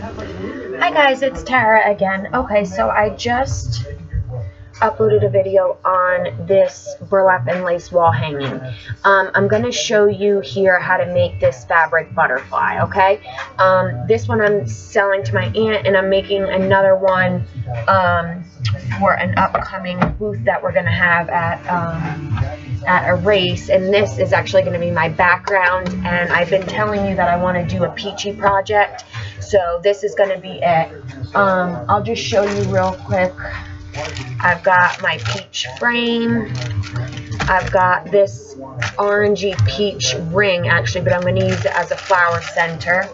Hi guys, it's Tara again. Okay, so I just uploaded a video on this burlap and lace wall hanging. I'm going to show you here how to make this fabric butterfly, okay? This one I'm selling to my aunt, and I'm making another one for an upcoming booth that we're going to have at a race, and this is actually going to be my background, and I've been telling you that I want to do a peachy project, so this is going to be it. I'll just show you real quick. I've got my peach frame. I've got this orangey peach ring, actually, but I'm going to use it as a flower center.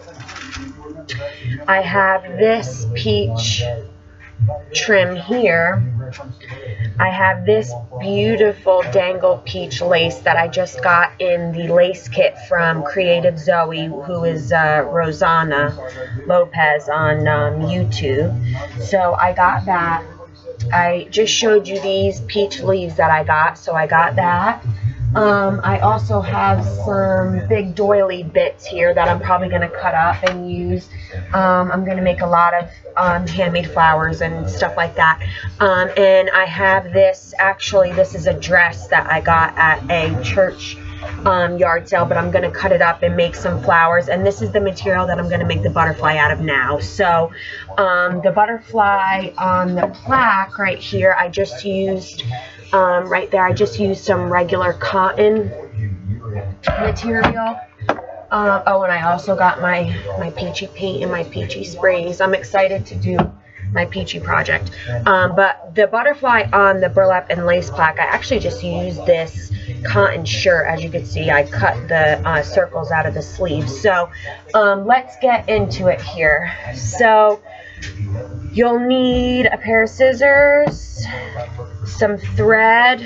I have this peach trim here. I have this beautiful dangle peach lace that I just got in the lace kit from Creative Zoe, who is Rosanna Lopez on YouTube. So I got that. I just showed you these peach leaves that I got, so I got that. I also have some big doily bits here that I'm probably going to cut up and use. I'm going to make a lot of handmade flowers and stuff like that. And I have this, actually this is a dress that I got at a church yard sale, but I'm going to cut it up and make some flowers, and this is the material that I'm going to make the butterfly out of now. So the butterfly on the plaque right here, I just used right there, I just used some regular cotton material. Oh, and I also got my peachy paint and my peachy sprays. I'm excited to do my peachy project. But the butterfly on the burlap and lace plaque, I actually just used this cotton shirt. As you can see, I cut the circles out of the sleeves. So let's get into it here. So you'll need a pair of scissors, some thread,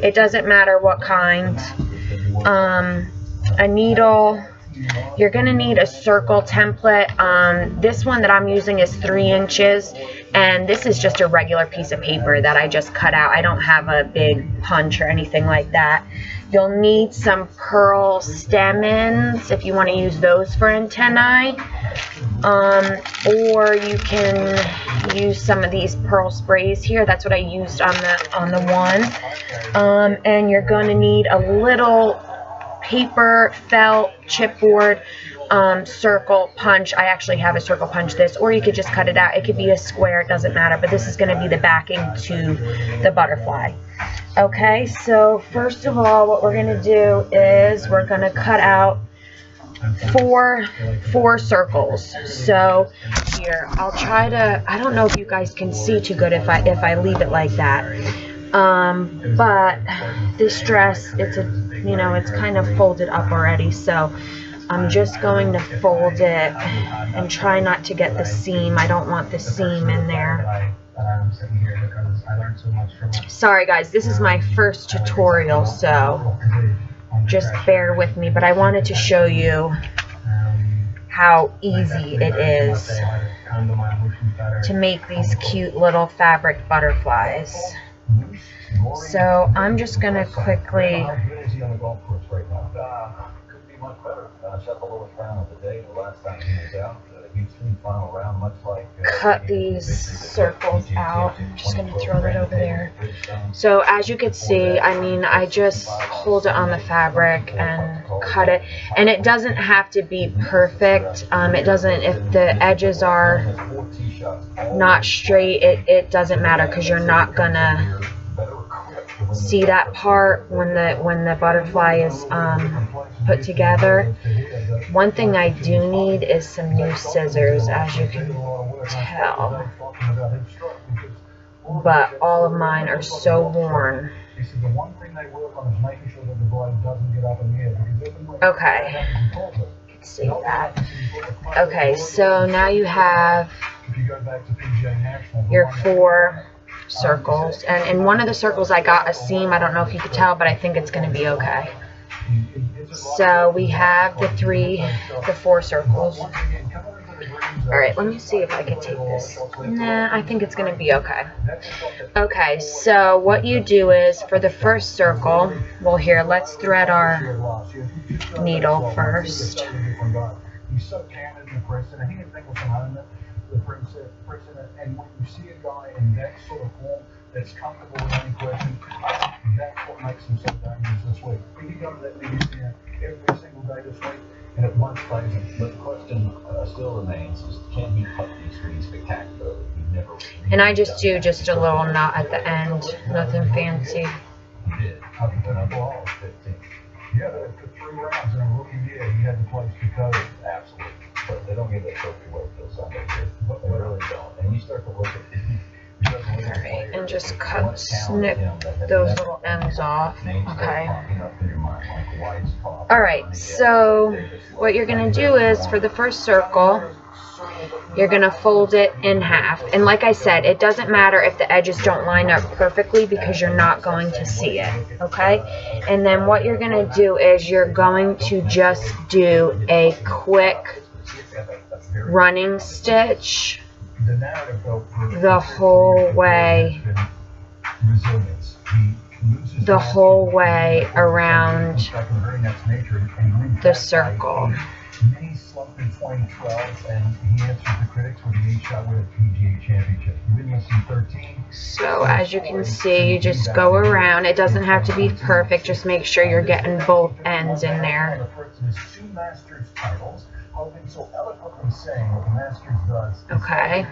it doesn't matter what kind, a needle. You're going to need a circle template. This one that I'm using is 3 inches, and this is just a regular piece of paper that I just cut out. I don't have a big punch or anything like that. You'll need some pearl stamens if you want to use those for antennae, or you can use some of these pearl sprays here. That's what I used on the one. And you're going to need a little paper, felt, chipboard, circle punch. I actually have a circle punch this, or you could just cut it out. It could be a square, it doesn't matter, but this is going to be the backing to the butterfly. Okay, so first of all, what we're going to do is we're going to cut out four circles. So here, I'll try to, I don't know if you guys can see too good if I leave it like that. But this dress, it's it's kind of folded up already, so I'm just going to fold it and try not to get the seam. I don't want the seam in there. Sorry guys, this is my first tutorial, so just bear with me, but I wanted to show you how easy it is to make these cute little fabric butterflies. So I'm just going to quickly cut these circles out. I'm just going to throw that over there. So as you can see, I mean, I just hold it on the fabric and cut it. And it doesn't have to be perfect. It doesn't, if the edges are not straight, it doesn't matter, because you're not going to see that part when the butterfly is put together. One thing I do need is some new scissors, as you can tell, but all of mine are so worn. Okay, you can see that. Okay, so now you have your 4 circles, and in one of the circles I got a seam. I don't know if you could tell, but I think it's going to be okay. So we have the 4 circles. Alright, let me see if I can take this. Nah, I think it's going to be okay. Okay, so what you do is, for the first circle, well, here, let's thread our needle first. the person, and when you see a guy in that sort of form that's comfortable with any question, I think that's what makes him so dangerous this week. If he goes to that media stand every single day this week, and it won't phase him. But the question still remains: is can he cut these screens spectacularly? He never. And I just do just a little knot at the end, nothing fancy. He did. Overall, 15. Yeah, for 3 rounds in a rookie year, he had the place to go. Absolutely. But they don't give that trophy away till Sunday. But they really don't. And you start to look at Alright, and just snip those little ends off. Okay. Alright, so what you're going to do is, for the first circle, you're going to fold it in half. And like I said, it doesn't matter if the edges don't line up perfectly because you're not going to see it. Okay? And then what you're going to do is you're going to just do a quick running stitch the whole way around the circle. He slumped in 2012, and he answered the critics with the 8-shot win at PGA Championship. Winless in 13. So as you can see, you just go around. It doesn't have to be perfect. Just make sure you're getting both ends in there. Okay.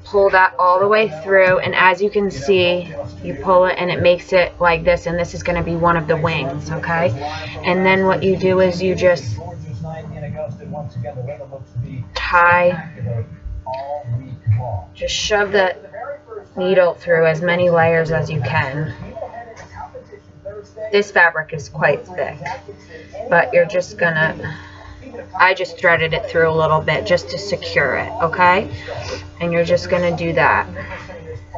Pull that all the way through, and as you can see, you pull it and it makes it like this, and this is going to be one of the wings, okay? And then what you do is you just tie, just shove the needle through as many layers as you can. This fabric is quite thick, but you're just gonna, I just threaded it through a little bit just to secure it, okay? And you're just gonna do that.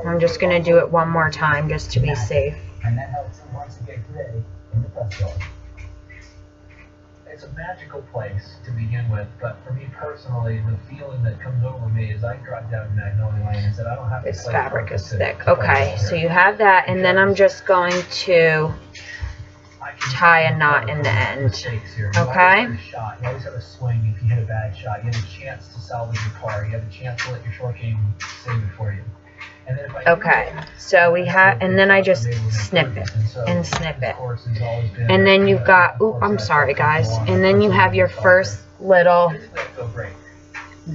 I'm just gonna do it one more time just to be safe. It's a magical place to begin with, but for me personally, the feeling that comes over me is I drive down Magnolia Lane and said I don't have to. This fabric is thick. Okay, so you have that, and then I'm just going to tie a knot in the end. Okay? You always have a swing if you hit a bad shot. You have a chance to salvage your car. You have a chance to let your short game save it for you. Okay, so we have, and then I just snip it and snip it. And then you've got, oop, I'm sorry guys, and then you have your first little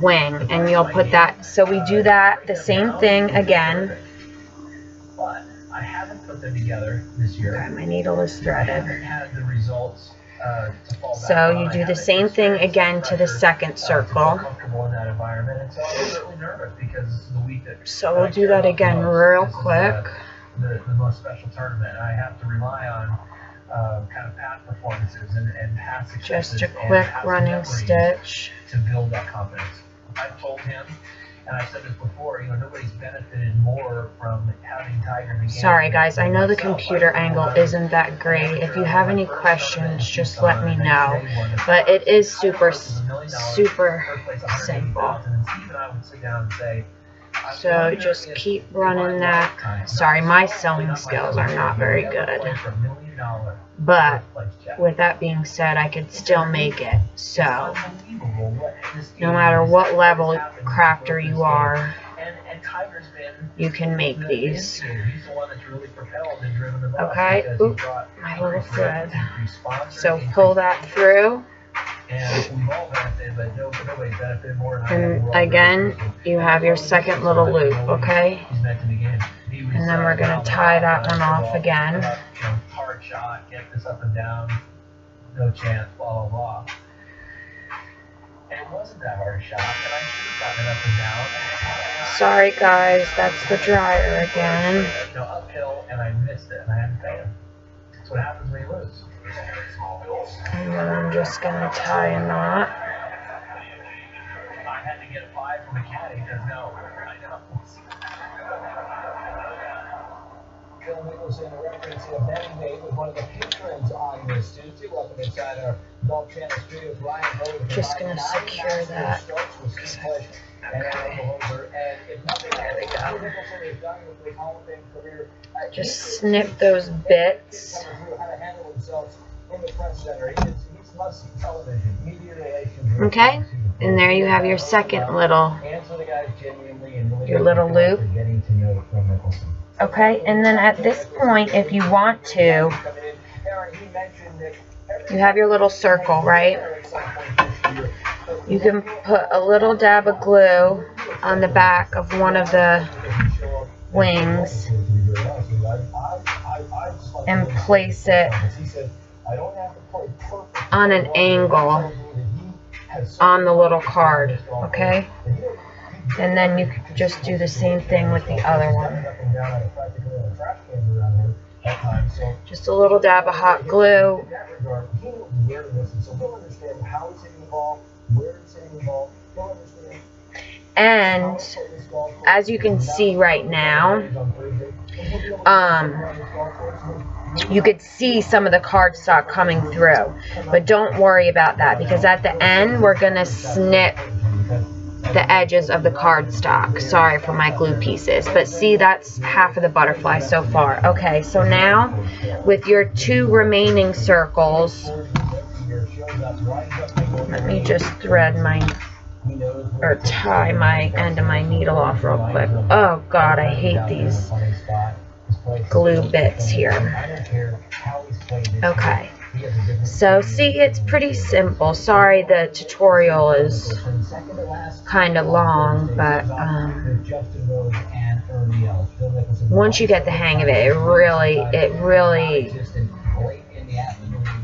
wing, and you'll put that, so we do that, the same thing again. But I haven't put them together this year. Okay, my needle is threaded. I haven't had the results so you do the same thing again to the second circle. So we'll do that again real quick. The most special tournament. I have to rely on kind of past performances and past successes. Just a quick running stitch to build that confidence. I've told him, and I've said this before, you know, nobody's benefited more from having Tiger in the game. Sorry guys, I know the computer angle isn't that great. If you have any questions, just let me know. But it is super simple. So just keep running that. Sorry, my sewing skills are not very good. But with that being said, I could still make it. So no matter what level crafter you are, you can make these. Okay, oop, my little thread. So pull that through. And again, you have your second little loop, okay? And then we're going to tie that one off again. Hard shot, get this up and down, no chance, blah, blah, blah. And it wasn't that hard a shot, and I should have gotten it up and down. Sorry guys, that's the dryer again. No, uphill, and I missed it, and I had to pay him. That's what happens when you lose. And then I'm just going to tie a knot. I had to get a 5 from a caddy, because no, I know. Phil Mickelson, a reference to a betting date with one of the patrons on this Tuesday. Welcome inside our Golf Channel studio with Ryan Ho. Just going to secure that. Okay. There we go. Just snip those bits. Okay, And there you have your second little, your little loop. Okay, and then at this point, if you want to, you have your little circle, right? You can put a little dab of glue on the back of one of the wings and place it on an angle on the little card, okay? And then you can just do the same thing with the other one. Just a little dab of hot glue. And as you can see right now, you could see some of the cardstock coming through. But don't worry about that, because at the end we're going to snip the edges of the cardstock. Sorry for my glue pieces, but see, that's half of the butterfly so far. Okay, so now with your 2 remaining circles, let me just thread my, or tie my end of my needle off real quick. Oh God, I hate these glue bits here. Okay, so see, it's pretty simple. Sorry the tutorial is kind of long, but once you get the hang of it,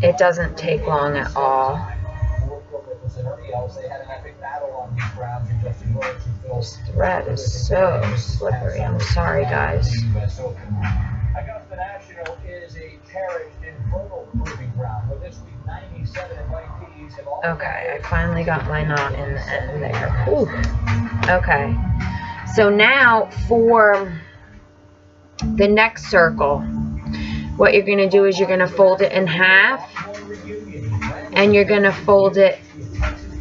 it doesn't take long at all. This thread is so slippery. I'm sorry, guys. Augusta National is a cherished and fertile proving ground. But this week, 97 invitees have all. Okay, I finally got my knot in the end there. Ooh. Okay, so now for the next circle, what you're going to do is you're going to fold it in half, and you're going to fold it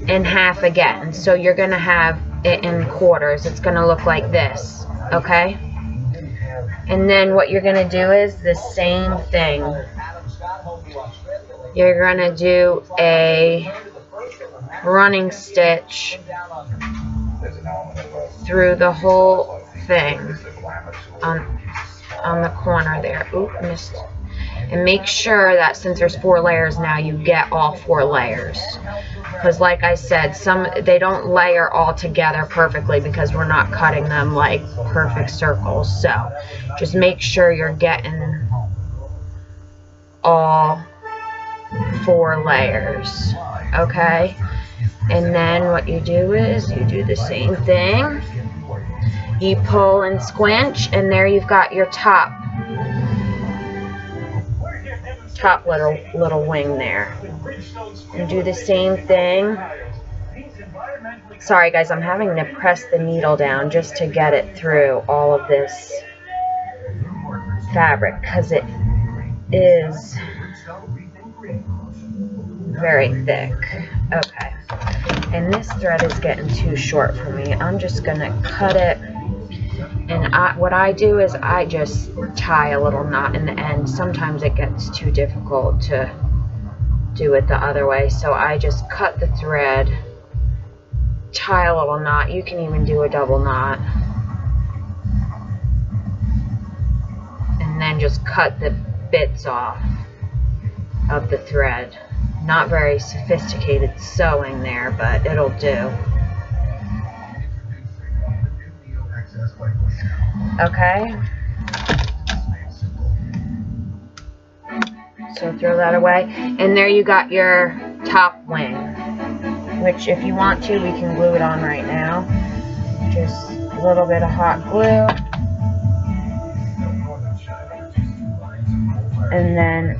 in half again. So you're going to have it in quarters. It's going to look like this, okay? And then what you're going to do is the same thing. You're going to do a running stitch through the whole thing on the corner there. Oop, missed. And make sure that since there's 4 layers now, you get all 4 layers. Because like I said, they don't layer all together perfectly because we're not cutting them like perfect circles. So just make sure you're getting all 4 layers. Okay? And then what you do is you do the same thing. You pull and squinch, and there you've got your top little wing there. You do the same thing. Sorry guys, I'm having to press the needle down just to get it through all of this fabric because it is very thick. Okay, and this thread is getting too short for me. I'm just gonna cut it. And what I do is I just tie a little knot in the end. Sometimes it gets too difficult to do it the other way. So I just cut the thread, tie a little knot. You can even do a double knot. And then just cut the bits off of the thread. Not very sophisticated sewing there, but it'll do. Okay, so throw that away, and there you got your top wing, which if you want to, we can glue it on right now. Just a little bit of hot glue, and then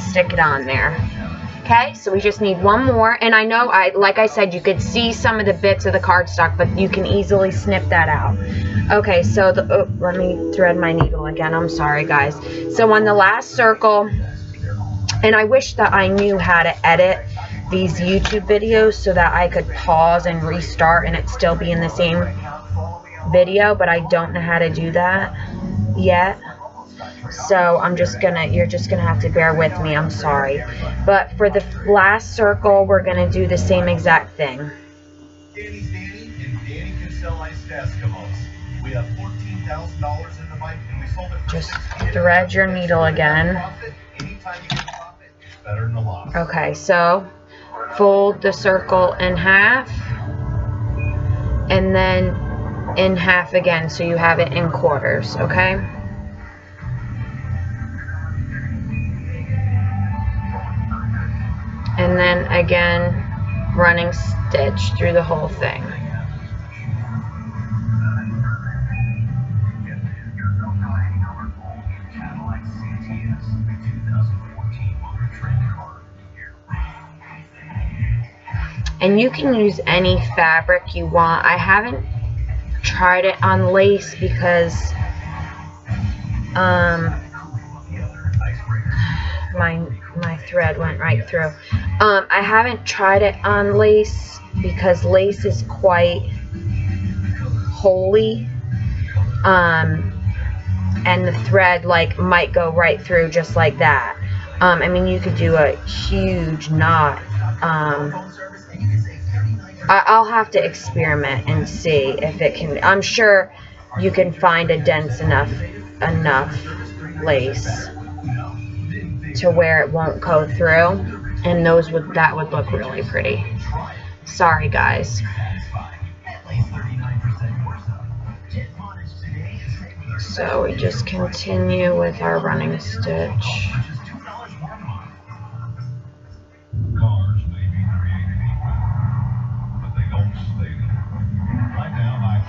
stick it on there. Okay, so we just need one more, and I know, like I said, you could see some of the bits of the cardstock, but you can easily snip that out. Okay, so let me thread my needle again. I'm sorry, guys. So on the last circle, and I wish that I knew how to edit these YouTube videos so that I could pause and restart and it still be in the same video, but I don't know how to do that yet. So you're just gonna have to bear with me, I'm sorry. But for the last circle, we're gonna do the same exact thing. Danny's Danny, and Danny can sell iced Eskimos. We have $14,000 in the bike, and we sold it for Just thread your needle again. Anytime you get profit, it's better than a loss. Okay, so fold the circle in half, and then in half again, so you have it in quarters, okay? And then again, running stitch through the whole thing. And you can use any fabric you want. I haven't tried it on lace because my thread went right through. I haven't tried it on lace because lace is quite holey, and the thread like might go right through just like that. I mean, you could do a huge knot. I'll have to experiment and see if it can. I'm sure you can find a dense enough lace to where it won't go through, and that would look really pretty. Sorry guys. So we just continue with our running stitch.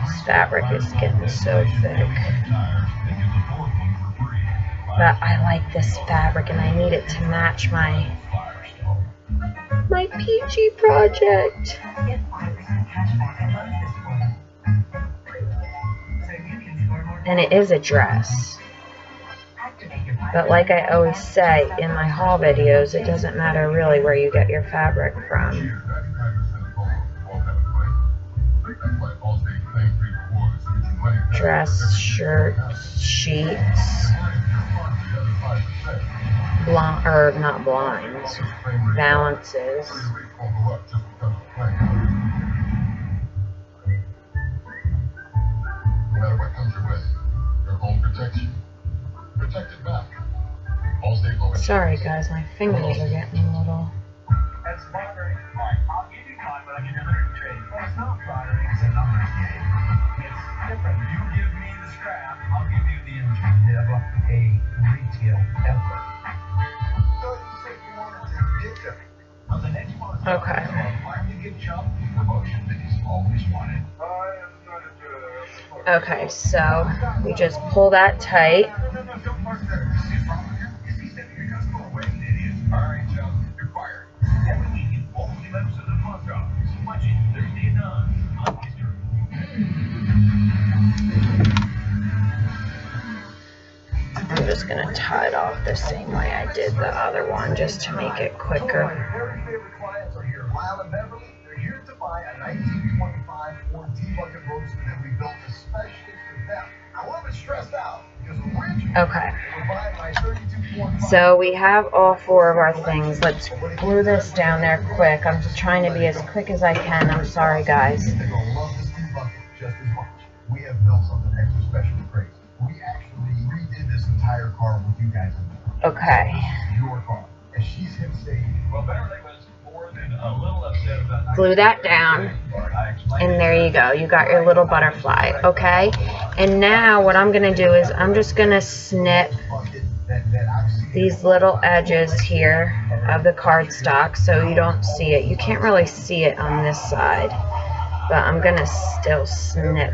This fabric is getting so thick. But I like this fabric and I need it to match my PG project. And it is a dress. But like I always say in my haul videos, it doesn't matter really where you get your fabric from. Dress, shirts, sheets, not blinds, valances. Sorry guys, my fingers are getting a little... That's bartering. I'll give you time, but I give you a trade. Well, it's not bartering, it's a numbers game. It's different. You give me the scrap, I'll give you the engine. Never a retail ever. So you said you wanted to get them. On the next one, Okay. Why you get Chubb? Promotion that he's always wanted. Okay, so we just pull that tight. I'm just going to tie it off the same way I did the other one, just to make it quicker. They're here to buy a 1925 Ford T-Bucket Roadster that we built especially for them. I want to be stressed out because originally Okay. we're buying my 32.5. So we have all four of our things. Let's glue this down there quick. I'm just trying to be as quick as I can. I'm sorry, guys. They're going to love this T-Bucket just as much. We have built something extra special and crazy. We actually redid this entire car with you guys in it. Okay. Your car. And she's hit stage. Well, Beverly was more than a little upset about Glue that down. And there you go. You got your little butterfly. Okay. And now what I'm going to do is I'm just going to snip these little edges here of the cardstock so you don't see it. You can't really see it on this side, but I'm going to still snip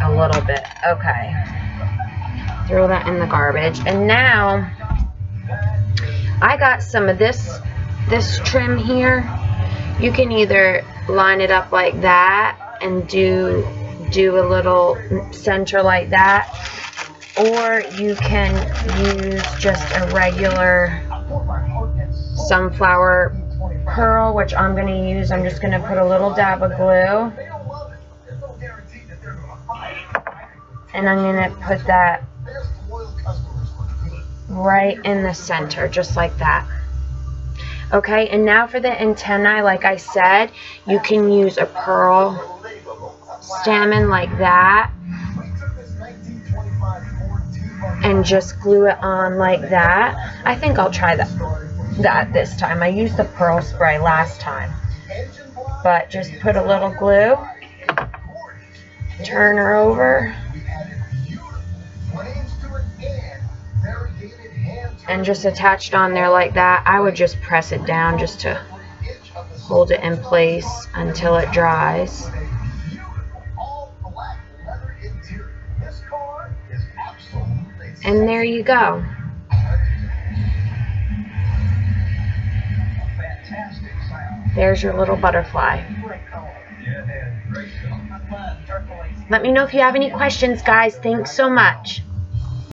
a little bit. Okay. Throw that in the garbage. And now I got some of this trim here. You can either line it up like that and do a little center like that, or you can use just a regular sunflower pearl, which I'm going to use. I'm just going to put a little dab of glue, and I'm going to put that right in the center, just like that. Okay, and now for the antennae, like I said, you can use a pearl stamen like that and just glue it on like that. I think I'll try that this time. I used the pearl spray last time, but just put a little glue, turn her over, and just attached on there like that. I would just press it down just to hold it in place until it dries. And there you go. There's your little butterfly. Let me know if you have any questions, guys. Thanks so much.